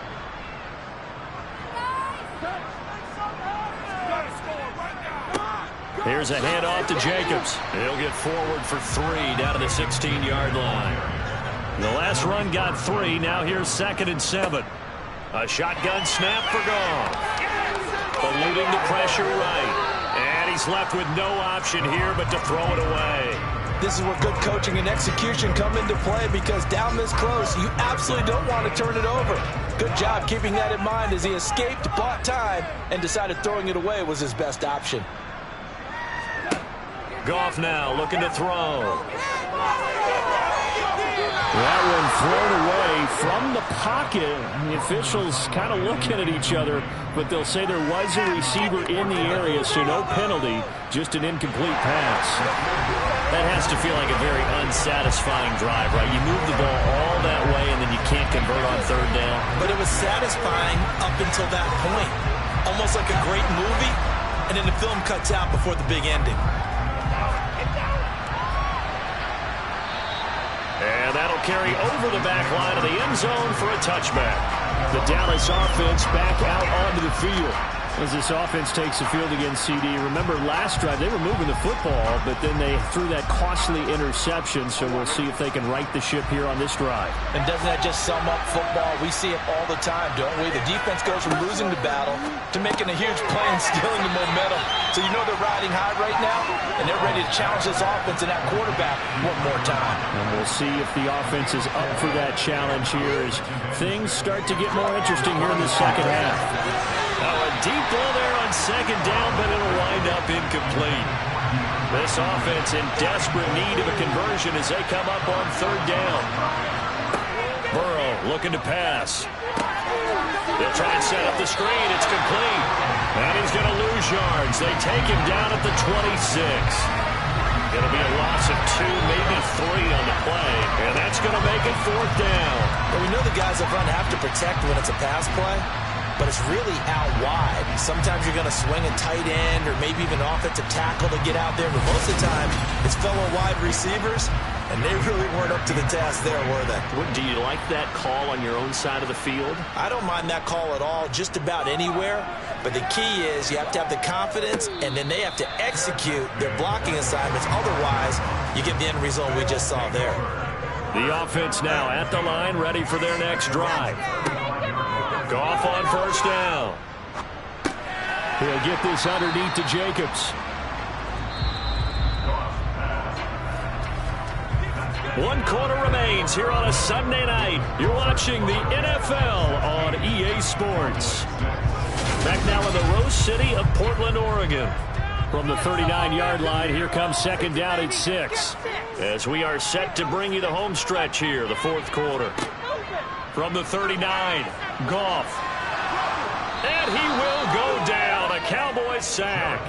Here's a handoff to Jacobs. He'll get forward for 3 down to the 16-yard line. The last run got 3. Now here's 2nd and 7. A shotgun snap for Goff. Eluding the pressure right. And he's left with no option here but to throw it away. This is where good coaching and execution come into play, because down this close, you absolutely don't want to turn it over. Good job keeping that in mind as he escaped, bought time, and decided throwing it away was his best option. Goff now looking to throw. That one thrown away from the pocket. The officials kind of looking at each other, but they'll say there was a receiver in the area, so no penalty, just an incomplete pass. That has to feel like a very unsatisfying drive, right? You move the ball all that way, and then you can't convert on 3rd down. But it was satisfying up until that point. Almost like a great movie, and then the film cuts out before the big ending. And that'll carry over the back line of the end zone for a touchback. The Dallas offense back out onto the field as this offense takes the field against CD. Remember, last drive, they were moving the football, but then they threw that costly interception, so we'll see if they can right the ship here on this drive. And doesn't that just sum up football? We see it all the time, don't we? The defense goes from losing the battle to making a huge play and stealing the momentum. So you know they're riding high right now, and they're ready to challenge this offense and that quarterback one more time. And we'll see if the offense is up for that challenge here as things start to get more interesting here in the second half. A deep ball there on 2nd down, but it'll wind up incomplete. This offense in desperate need of a conversion as they come up on 3rd down. Burrow looking to pass. They'll try and set up the screen. It's complete. And he's going to lose yards. They take him down at the 26. It'll be a loss of 2, maybe 3 on the play. And that's going to make it 4th down. Well, we know the guys up front have to protect when it's a pass play, but it's really out wide. Sometimes you're going to swing a tight end or maybe even an offensive tackle to get out there, but most of the time it's fellow wide receivers, and they really weren't up to the task there, were they? Do you like that call on your own side of the field? I don't mind that call at all, just about anywhere. But the key is you have to have the confidence, and then they have to execute their blocking assignments. Otherwise, you get the end result we just saw there. The offense now at the line, ready for their next drive. Goff on 1st down. He'll get this underneath to Jacobs. 1 quarter remains here on a Sunday night. You're watching the NFL on EA Sports. Back now in the Rose City of Portland, Oregon. From the 39-yard line, here comes 2nd down at 6. As we are set to bring you the home stretch here, the 4th quarter. From the 39, Goff. And he will go down. A Cowboys sack.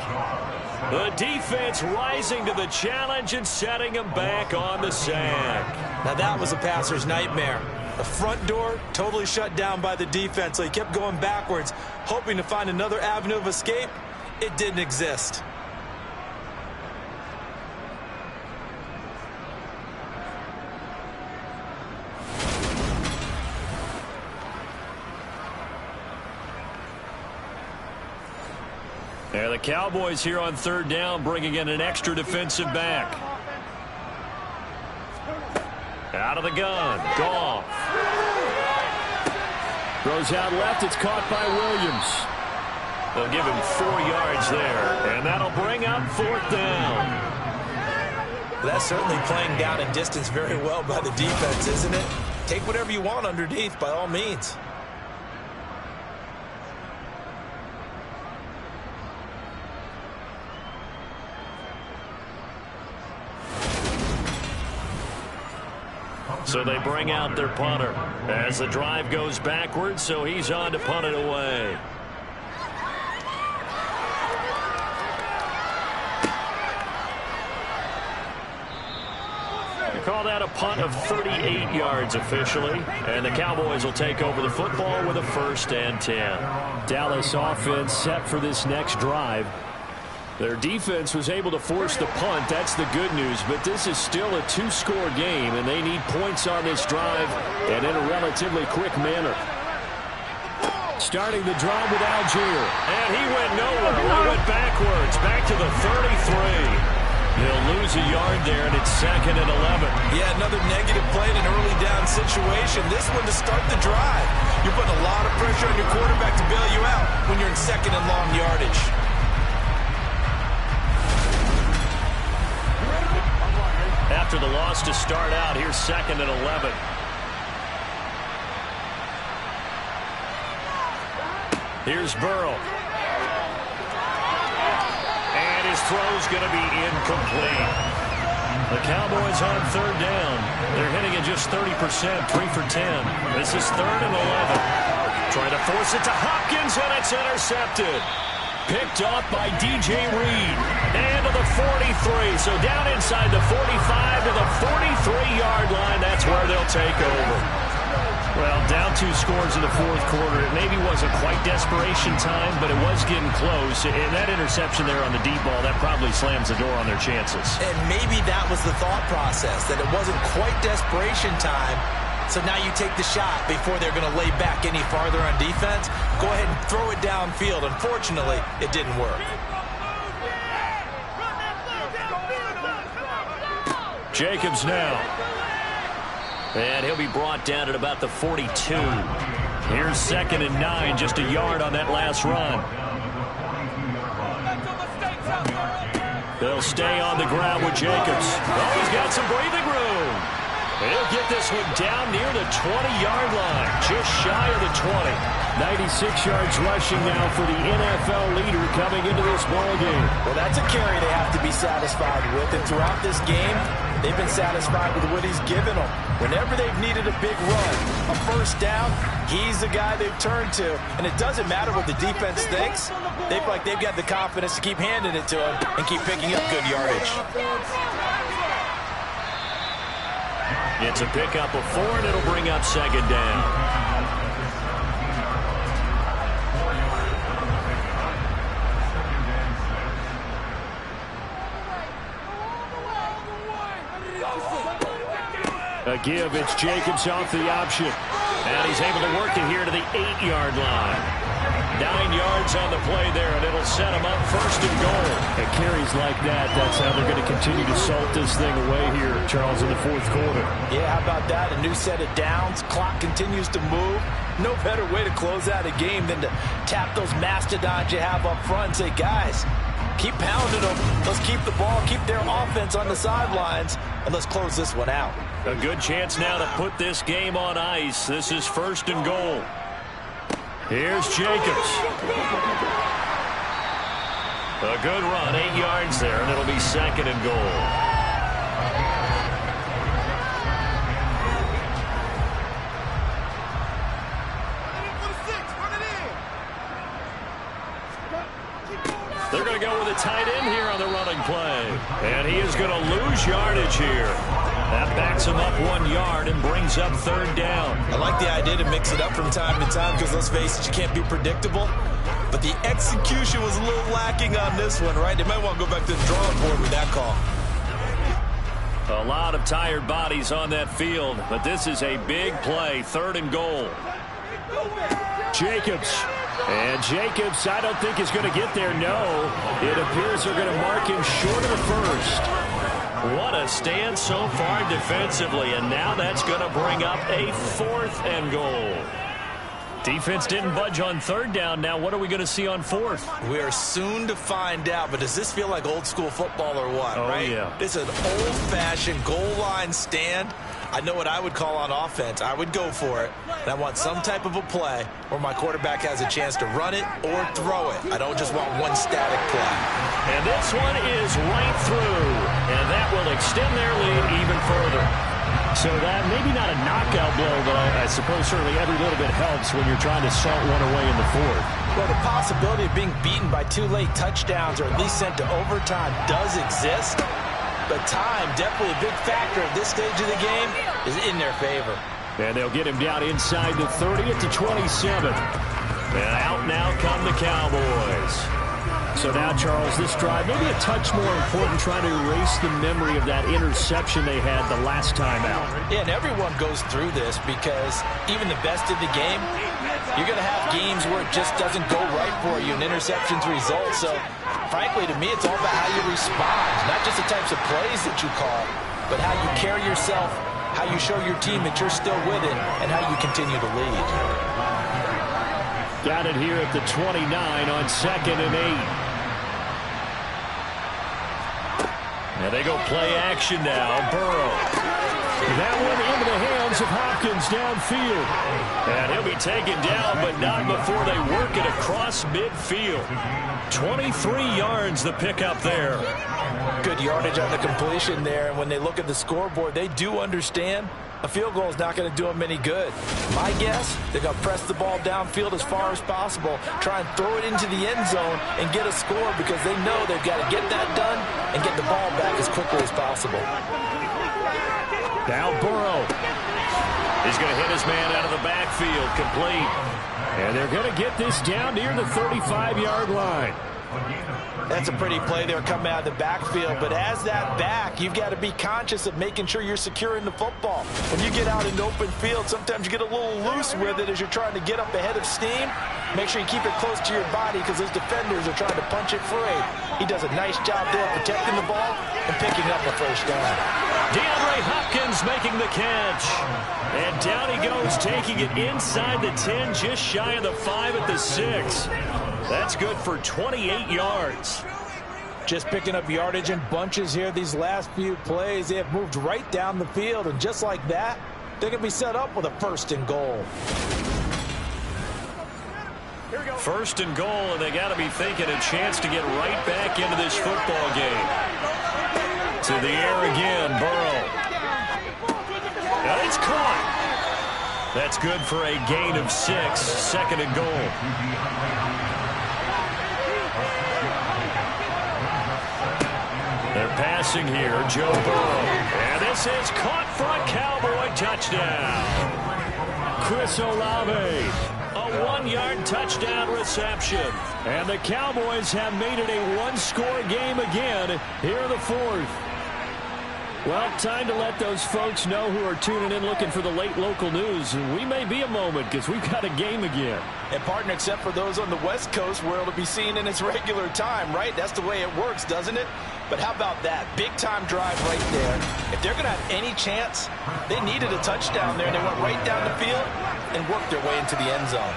The defense rising to the challenge and setting him back on the sack. Now that was a passer's nightmare. The front door totally shut down by the defense, so he kept going backwards, hoping to find another avenue of escape. It didn't exist. And the Cowboys here on 3rd down, bringing in an extra defensive back. Out of the gun, Goff. Throws out left, it's caught by Williams. They'll give him 4 yards there, and that'll bring up 4th down. That's certainly playing down in distance very well by the defense, isn't it? Take whatever you want underneath, by all means. So they bring out their punter as the drive goes backwards, so he's on to punt it away. They call that a punt of 38 yards officially, and the Cowboys will take over the football with a 1st and 10. Dallas offense set for this next drive. Their defense was able to force the punt. That's the good news. But this is still a 2-score game, and they need points on this drive and in a relatively quick manner. Starting the drive with Algier. And he went nowhere. He went backwards, back to the 33. He'll lose a yard there, and it's 2nd and 11. Yeah, another negative play in an early down situation. This one to start the drive. You're putting a lot of pressure on your quarterback to bail you out when you're in 2nd and long yardage. After the loss to start out, here's 2nd and 11. Here's Burrow. And his throw's going to be incomplete. The Cowboys on 3rd down. They're hitting at just 30%, 3 for 10. This is 3rd and 11. Trying to force it to Hopkins, and it's intercepted. Picked off by DJ Reed. And to the 43. So down inside the 45 to the 43-yard line. That's where they'll take over. Well, down 2 scores in the 4th quarter. It maybe wasn't quite desperation time, but it was getting close. And that interception there on the deep ball, that probably slams the door on their chances. And maybe that was the thought process, that it wasn't quite desperation time. So now you take the shot before they're going to lay back any farther on defense. Go ahead and throw it downfield. Unfortunately, it didn't work. Jacobs now. And he'll be brought down at about the 42. Here's 2nd and 9, just a yard on that last run. They'll stay on the ground with Jacobs. Oh, he's got some breathing room. He'll get this one down near the 20-yard line, just shy of the 20. 96 yards rushing now for the NFL leader coming into this ball game. Well, that's a carry they have to be satisfied with. And throughout this game, they've been satisfied with what he's given them. Whenever they've needed a big run, a first down, he's the guy they've turned to. And it doesn't matter what the defense thinks. They've got the confidence to keep handing it to him and keep picking up good yardage. It's a pickup of 4, and it'll bring up second down. A give, it's Jacobs off the option. And he's able to work it here to the 8-yard line. 9 yards on the play there, and it'll set him up first and goal. And carries like that, that's how they're going to continue to salt this thing away here, Charles, in the fourth quarter. Yeah, how about that? A new set of downs. Clock continues to move. No better way to close out a game than to tap those mastodons you have up front and say, guys, keep pounding them. Let's keep the ball, keep their offense on the sidelines, and let's close this one out. A good chance now to put this game on ice. This is first and goal. Here's Jacobs. A good run, 8 yards there, and it'll be second and goal. They're going to go with a tight end here on the running play. And he is going to lose yardage here. That backs him up 1 yard and brings up third down. I like the idea to mix it up from time to time because, let's face it, you can't be predictable. But the execution was a little lacking on this one, right? They might want to go back to the drawing board with that call. A lot of tired bodies on that field, but this is a big play, third and goal. Jacobs. And Jacobs, I don't think is going to get there. No, it appears they're going to mark him short of the first. What a stand so far defensively, and now that's going to bring up a fourth and goal. Defense didn't budge on third down. Now what are we going to see on fourth? We are soon to find out, but does this feel like old school football or what, right? Yeah. This is an old-fashioned goal line stand. I know what I would call on offense. I would go for it. And I want some type of a play where my quarterback has a chance to run it or throw it. I don't just want one static play. And this one is right through. And that will extend their lead even further. So that maybe not a knockout blow, but I suppose certainly every little bit helps when you're trying to salt one away in the fourth. Well, the possibility of being beaten by 2 late touchdowns or at least sent to overtime does exist. But time, definitely a big factor at this stage of the game, is in their favor. And they'll get him down inside the 30 at the 27. And out now come the Cowboys. So now, Charles, this drive maybe a touch more important, trying to erase the memory of that interception they had the last time out. Yeah, and everyone goes through this because even the best of the game, you're going to have games where it just doesn't go right for you and interceptions result. So, frankly, to me, it's all about how you respond, not just the types of plays that you call, but how you carry yourself, how you show your team that you're still with it, and how you continue to lead. Got it here at the 29 on 2nd and 8. Now they go play action now. Burrow. That one into the hands of Hopkins downfield. And he'll be taken down, but not before they work it across midfield. 23 yards the pickup there. Good yardage on the completion there. And when they look at the scoreboard, they do understand a field goal is not going to do them any good. My guess, they're going to press the ball downfield as far as possible, try and throw it into the end zone and get a score because they know they've got to get that done and get the ball back as quickly as possible. Now Burrow. He's going to hit his man out of the backfield, complete. And they're going to get this down near the 35-yard line. That's a pretty play there coming out of the backfield, but as that back, you've got to be conscious of making sure you're securing the football. When you get out in the open field, sometimes you get a little loose with it as you're trying to get up ahead of steam. Make sure you keep it close to your body because those defenders are trying to punch it free. He does a nice job there protecting the ball and picking up a first down. DeAndre Hopkins making the catch. And down he goes, taking it inside the 10, just shy of the 5 at the 6. That's good for 28 yards. Just picking up yardage in bunches here these last few plays. They have moved right down the field, and just like that, they're going to be set up with a 1st and goal. First and goal, and they got to be thinking a chance to get right back into this football game. To the air again, Burrow. And it's caught. That's good for a gain of 6. 2nd and goal. They're passing here, Joe Burrow. And this is caught for a Cowboy touchdown. Chris Olave. A 1-yard touchdown reception. And the Cowboys have made it a 1-score game again here in the 4th. Well, time to let those folks know who are tuning in looking for the late local news. We may be a moment because we've got a game again. And, partner, except for those on the West Coast where it'll be seen in its regular time, right? That's the way it works, doesn't it? But how about that? Big-time drive right there. If they're going to have any chance, they needed a touchdown there, and they went right down the field and worked their way into the end zone.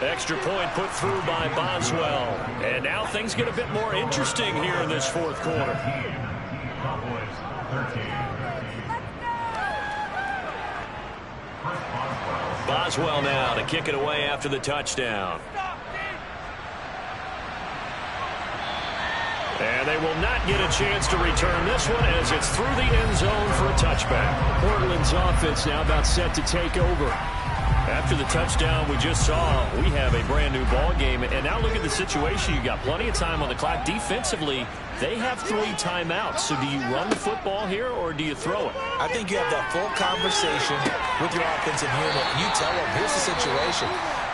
Extra point put through by Boswell. And now things get a bit more interesting here in this 4th quarter. Boswell now to kick it away after the touchdown. And they will not get a chance to return this one as it's through the end zone for a touchback. Portland's offense now about set to take over. After the touchdown we just saw, we have a brand new ball game. And now look at the situation. You got plenty of time on the clock. Defensively, they have 3 timeouts. So do you run the football here or do you throw it? I think you have that full conversation with your offensive unit. You tell them, here's the situation.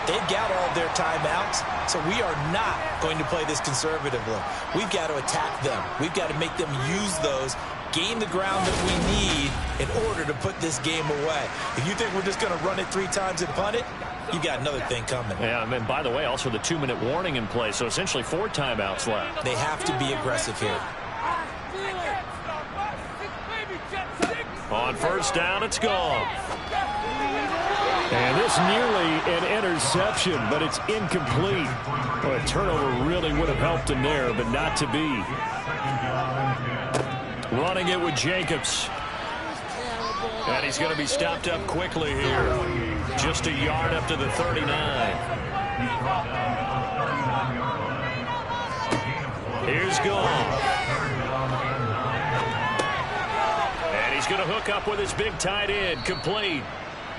They've got all their timeouts, so we are not going to play this conservatively. We've got to attack them. We've got to make them use those, gain the ground that we need in order to put this game away. If you think we're just going to run it 3 times and punt it, you got another thing coming. Yeah, and by the way, also the 2-minute warning in play, so essentially 4 timeouts left. They have to be aggressive here. On 1st down, it's gone. And this nearly an interception, but it's incomplete. Well, a turnover really would have helped him there, but not to be. Running it with Jacobs. And he's going to be stopped up quickly here. Just a yard up to the 39. Here's Goff. And he's going to hook up with his big tight end. Complete.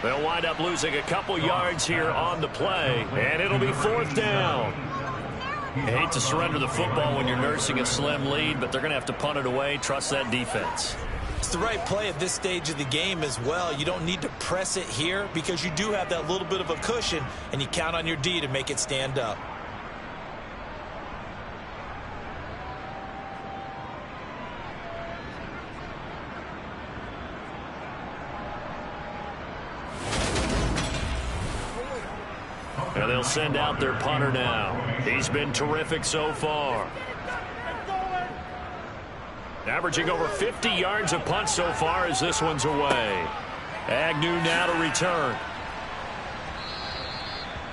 They'll wind up losing a couple yards here on the play. And it'll be 4th down. You hate to surrender the football when you're nursing a slim lead, but they're going to have to punt it away. Trust that defense. It's the right play at this stage of the game as well. You don't need to press it here because you do have that little bit of a cushion, and you count on your D to make it stand up. And they'll send out their punter now. He's been terrific so far. Averaging over 50 yards of punt so far as this one's away. Agnew now to return.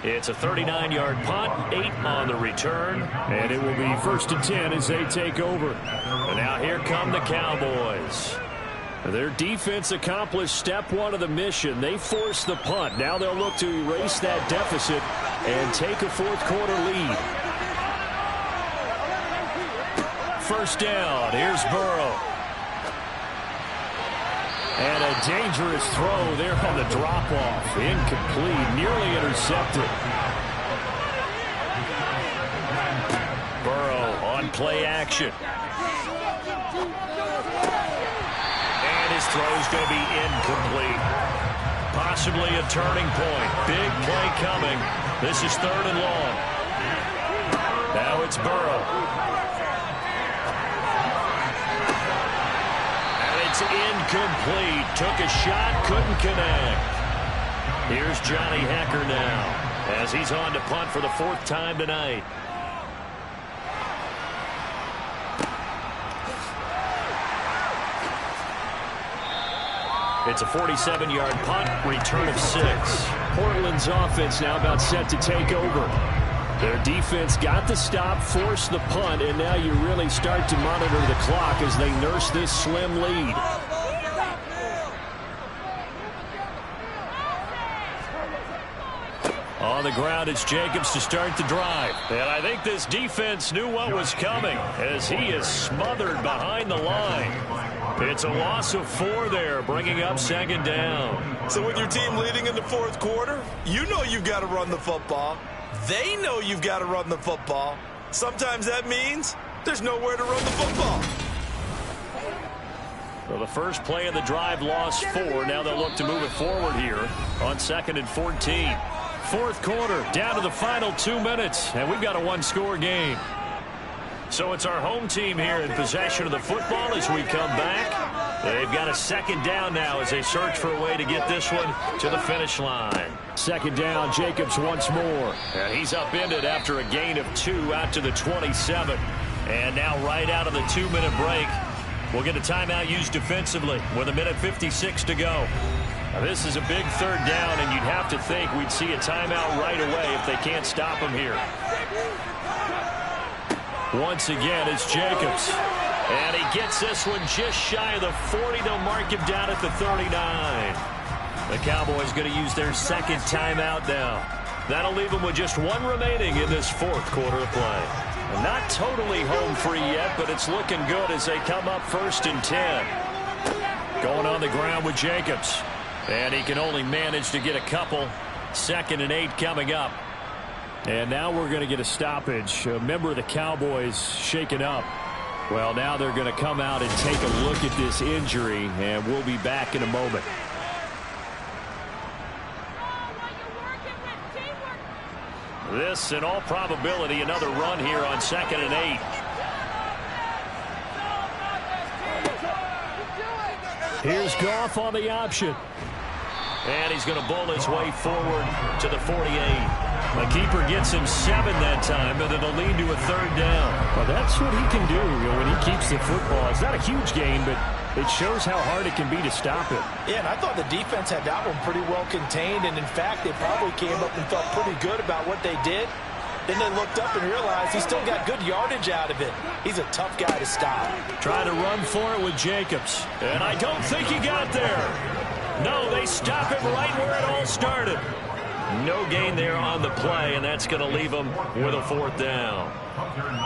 It's a 39-yard punt, 8 on the return. And it will be 1st and 10 as they take over. And now here come the Cowboys. Their defense accomplished step 1 of the mission. They forced the punt. Now they'll look to erase that deficit and take a 4th quarter lead. 1st down. Here's Burrow. And a dangerous throw there on the drop-off. Incomplete. Nearly intercepted. Burrow on play action. His throw's going to be incomplete. Possibly a turning point. Big play coming. This is 3rd and long. Now it's Burrow. And it's incomplete. Took a shot, couldn't connect. Here's Johnny Hecker now as he's on to punt for the 4th time tonight. It's a 47-yard punt, return of 6. Portland's offense now about set to take over. Their defense got the stop, forced the punt, and now you really start to monitor the clock as they nurse this slim lead. On the ground, it's Jacobs to start the drive. And I think this defense knew what was coming as he is smothered behind the line. It's a loss of 4 there, bringing up second down. So with your team leading in the fourth quarter, you know you've got to run the football. They know you've got to run the football. Sometimes that means there's nowhere to run the football. Well, the first play of the drive lost 4. Now they'll look to move it forward here on 2nd and 14. Fourth quarter, down to the final 2 minutes, and we've got a one-score game. So it's our home team here in possession of the football as we come back. They've got a second down now as they search for a way to get this one to the finish line. Second down, Jacobs once more. And he's upended after a gain of 2 out to the 27. And now right out of the 2-minute break, we'll get a timeout used defensively with 1:56 to go. Now, this is a big third down, and you'd have to think we'd see a timeout right away if they can't stop him here. Once again, it's Jacobs. And he gets this one just shy of the 40. They'll mark him down at the 39. The Cowboys going to use their second timeout now. That'll leave them with just 1 remaining in this fourth quarter of play. Not totally home free yet, but it's looking good as they come up 1st and 10. Going on the ground with Jacobs. And he can only manage to get a couple. 2nd and 8 coming up. And now we're going to get a stoppage. A member of the Cowboys shaken up. Well, now they're going to come out and take a look at this injury, and we'll be back in a moment. This, in all probability, another run here on 2nd and 8. Here's Goff on the option. And he's going to bowl his way forward to the 48. The keeper gets him 7 that time, but it'll lead to a third down. Well, that's what he can do when he keeps the football. It's not a huge gain, but it shows how hard it can be to stop it. Yeah, and I thought the defense had that one pretty well contained, and in fact, they probably came up and felt pretty good about what they did. Then they looked up and realized he still got good yardage out of it. He's a tough guy to stop. Trying to run for it with Jacobs. And I don't think he got there. No, they stop him right where it all started. No gain there on the play, and that's going to leave them with a 4th down.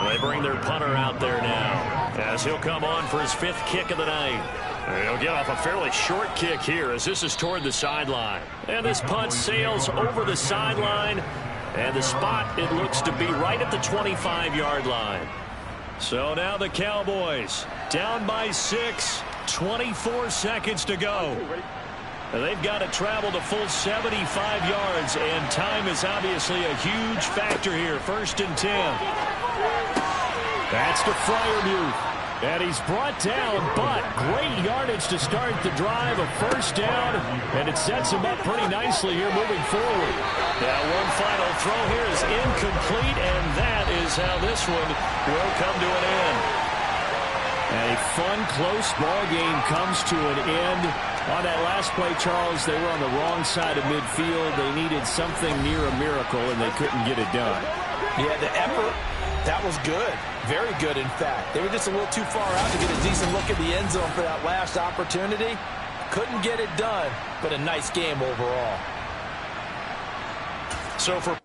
They bring their punter out there now as he'll come on for his 5th kick of the night. And he'll get off a fairly short kick here as this is toward the sideline. And this punt sails over the sideline. And the spot, it looks to be right at the 25-yard line. So now the Cowboys down by 6, 24 seconds to go. They've got to travel the full 75 yards, and time is obviously a huge factor here. 1st and 10. That's to Freiermuth. And he's brought down, but great yardage to start the drive. A 1st down, and it sets him up pretty nicely here moving forward. Now one final throw here is incomplete, and that is how this one will come to an end. A fun, close ball game comes to an end. On that last play, Charles, they were on the wrong side of midfield. They needed something near a miracle, and they couldn't get it done. Yeah, the effort, that was good. Very good, in fact. They were just a little too far out to get a decent look at the end zone for that last opportunity. Couldn't get it done, but a nice game overall. So for